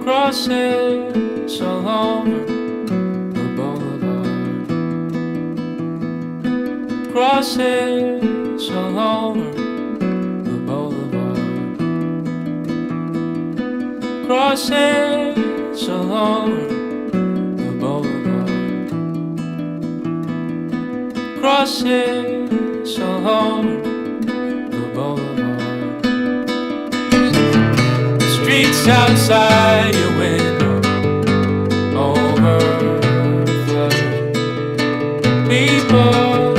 Crosses all over the boulevard. Crosses all over the boulevard. Crosses all over the boulevard. Crosses all over the boulevard. Streets outside your window overflow. People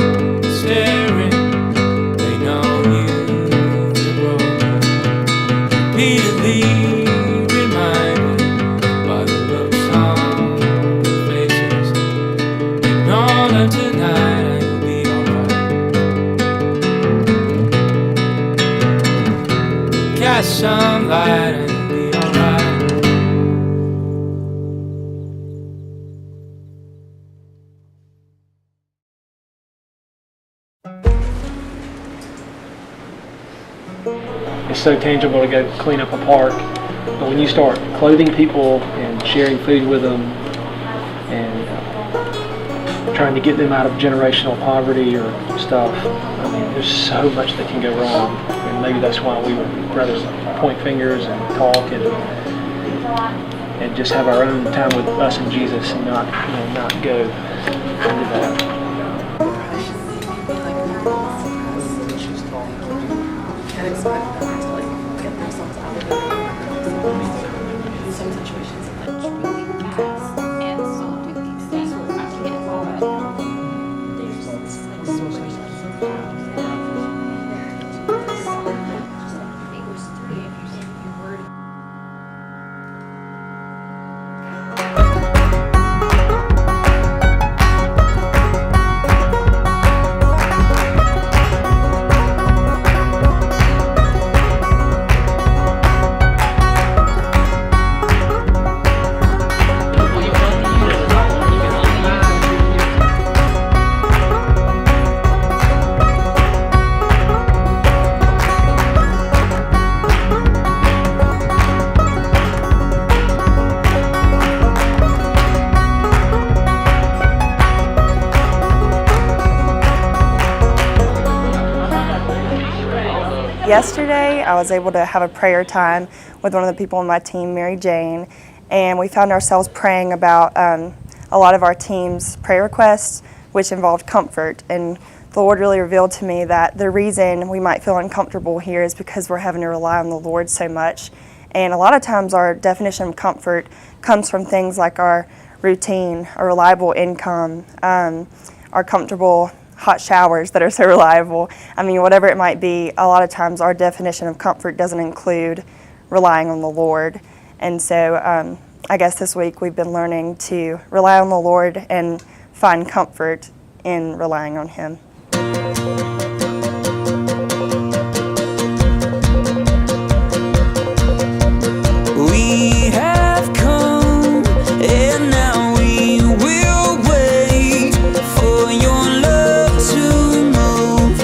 staring, they know you've been broken. Repeatedly reminded by the looks on their faces. Ignore them tonight and you'll be alright. Cast some light and it's so tangible to go clean up a park, but when you start clothing people and sharing food with them and trying to get them out of generational poverty or stuff, I mean, there's so much that can go wrong, and maybe that's why we would rather point fingers and talk and just have our own time with us and Jesus and not go into that. And expect them to get themselves out of it. In some situations, it's really fast, and so do these things. I can't all that. There's Hebrews 3, if you were to Yesterday, I was able to have a prayer time with one of the people on my team, Mary Jane, and we found ourselves praying about a lot of our team's prayer requests, which involved comfort. And the Lord really revealed to me that the reason we might feel uncomfortable here is because we're having to rely on the Lord so much. And a lot of times our definition of comfort comes from things like our routine, a reliable income, our comfortable hot showers that are so reliable. I mean, whatever it might be, a lot of times our definition of comfort doesn't include relying on the Lord. And so I guess this week we've been learning to rely on the Lord and find comfort in relying on Him. We have come and now we will wait for your love to move,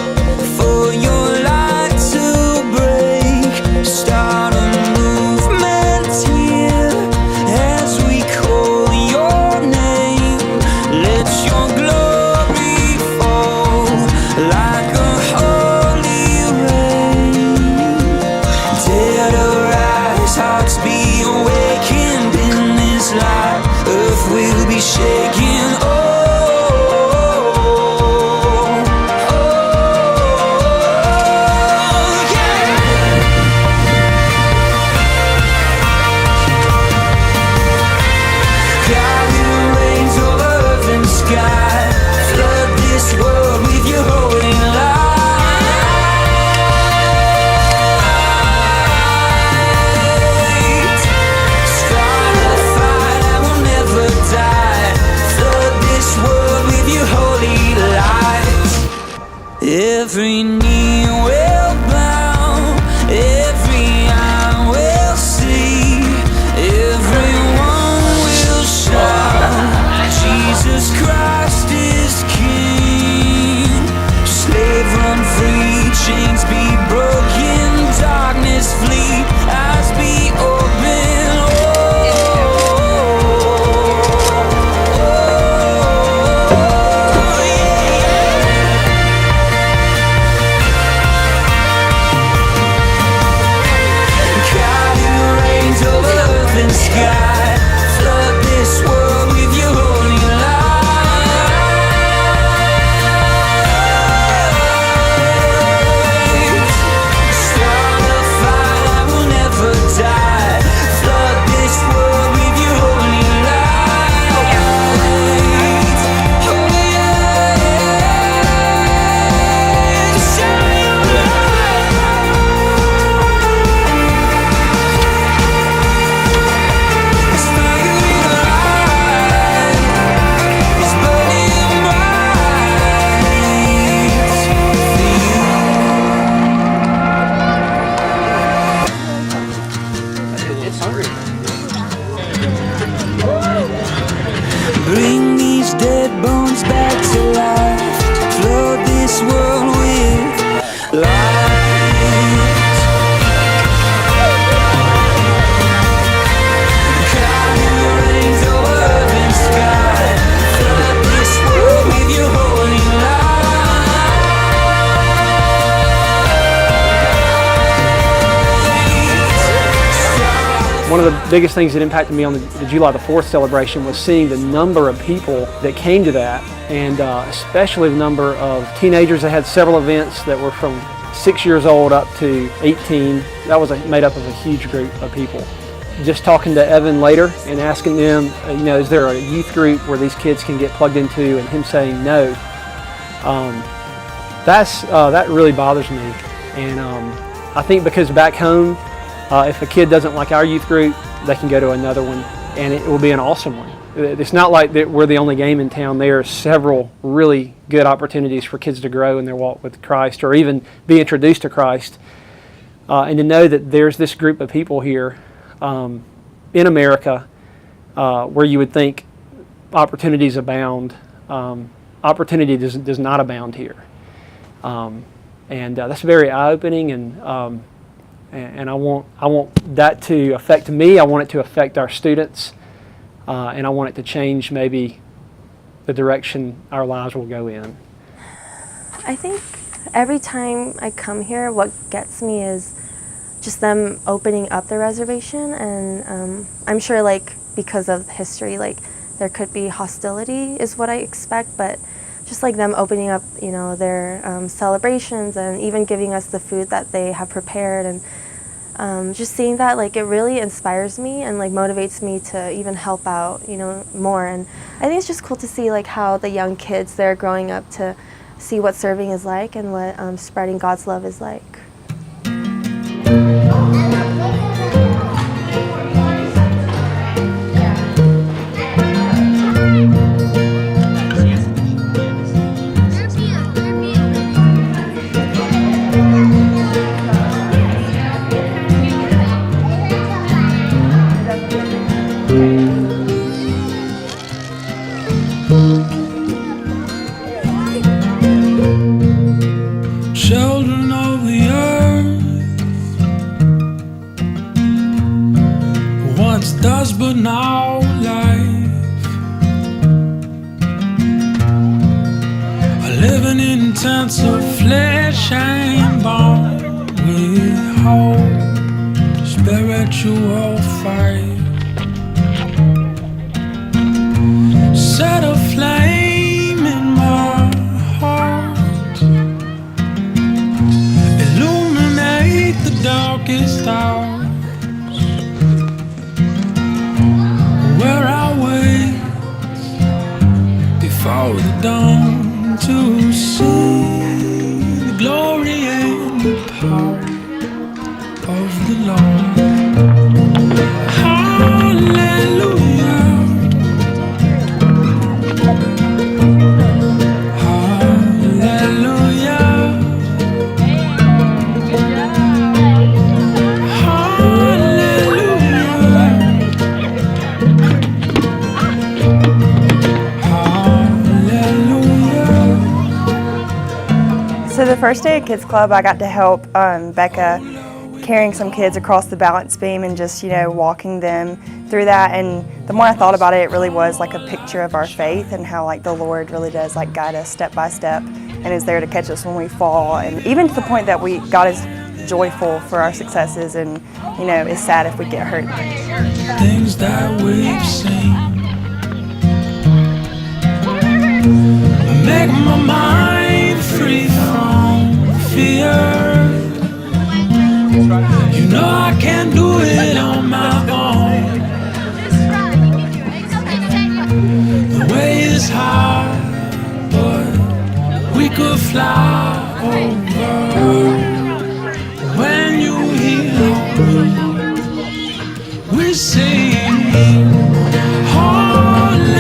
for your light to break. Start a movement here as we call your name. Let your glory fall like a holy rain. Dead arise, hearts be awakened in this light. Earth will be shaking. Oh, yeah. God, you reigns over earth and sky. Flood this world with your holy light. Start a fire that will never die. Flood this world with your holy light. Every knee will bow, every eye will see, everyone will shout, Jesus Christ is King. Just of the biggest things that impacted me on the July the 4th celebration was seeing the number of people that came to that, and especially the number of teenagers. That had several events that were from 6 years old up to 18. That was made up of a huge group of people. Just talking to Evan later and asking them, is there a youth group where these kids can get plugged into, and him saying no. That really bothers me, and I think because back home, if a kid doesn't like our youth group, they can go to another one, and it will be an awesome one. It's not like that we're the only game in town. There are several really good opportunities for kids to grow in their walk with Christ, or even be introduced to Christ, and to know that there's this group of people here in America where you would think opportunities abound. Opportunity does not abound here, and that's very eye-opening, and I want that to affect me. I want it to affect our students, and I want it to change maybe the direction our lives will go in. I think every time I come here, what gets me is just them opening up the reservation, and I'm sure, like, because of history, like, there could be hostility is what I expect, but just like them opening up, their celebrations, and even giving us the food that they have prepared, and just seeing that, like, it really inspires me and, like, motivates me to even help out, more. And I think it's just cool to see, like, how the young kids, they're growing up to see what serving is like and what spreading God's love is like. Children of the earth, once dust but now life, living in tents of flesh and bone, with hope, spiritual fight, set a flame in my heart, illuminate the darkest hours, where I wait before the dawn to see the glory and the power of the Lord. Hallelujah. So the first day at Kids Club, I got to help Becca carrying some kids across the balance beam and just, walking them through that. And the more I thought about it, it really was like a picture of our faith and how, like, the Lord really does, like, guide us step by step and is there to catch us when we fall. And even to the point that God is joyful for our successes and, is sad if we get hurt. Things that we've seen make my mind free from fear. I can't do it on my own. The way is high, but we could fly over. When you hear we sing hallelujah.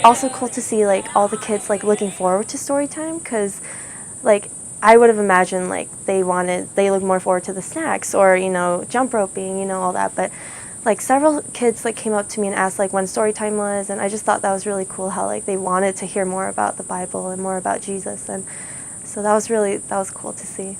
also cool to see like all the kids like looking forward to story time, because like I would have imagined like they look more forward to the snacks or, you know, jump roping, you know, all that. But like several kids like came up to me and asked like when story time was, and I just thought that was really cool how like they wanted to hear more about the Bible and more about Jesus, and so that was cool to see.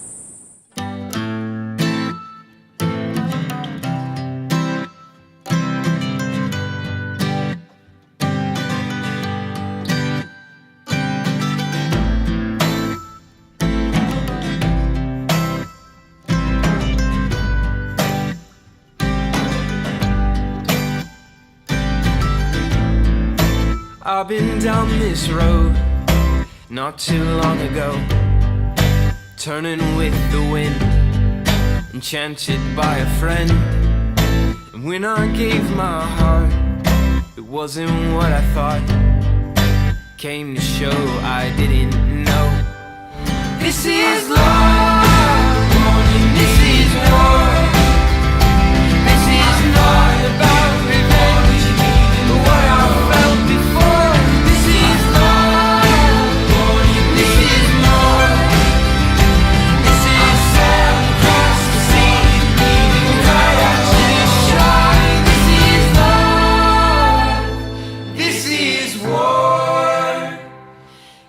I've been down this road not too long ago, turning with the wind, enchanted by a friend. And when I gave my heart, it wasn't what I thought. Came to show I didn't know. This is love, this is war. This is not about revenge, but what I felt before. This is love, this is more. This is sail across the sea, right out to the shore. This is love, this is war.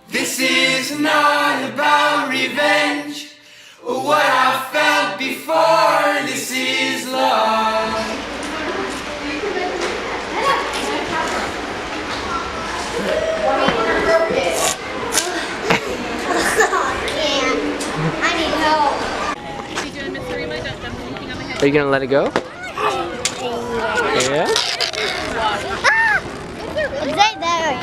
This is not about revenge, or what I felt before. This is love. I need help. Are you gonna let it go? Yeah. Stay there.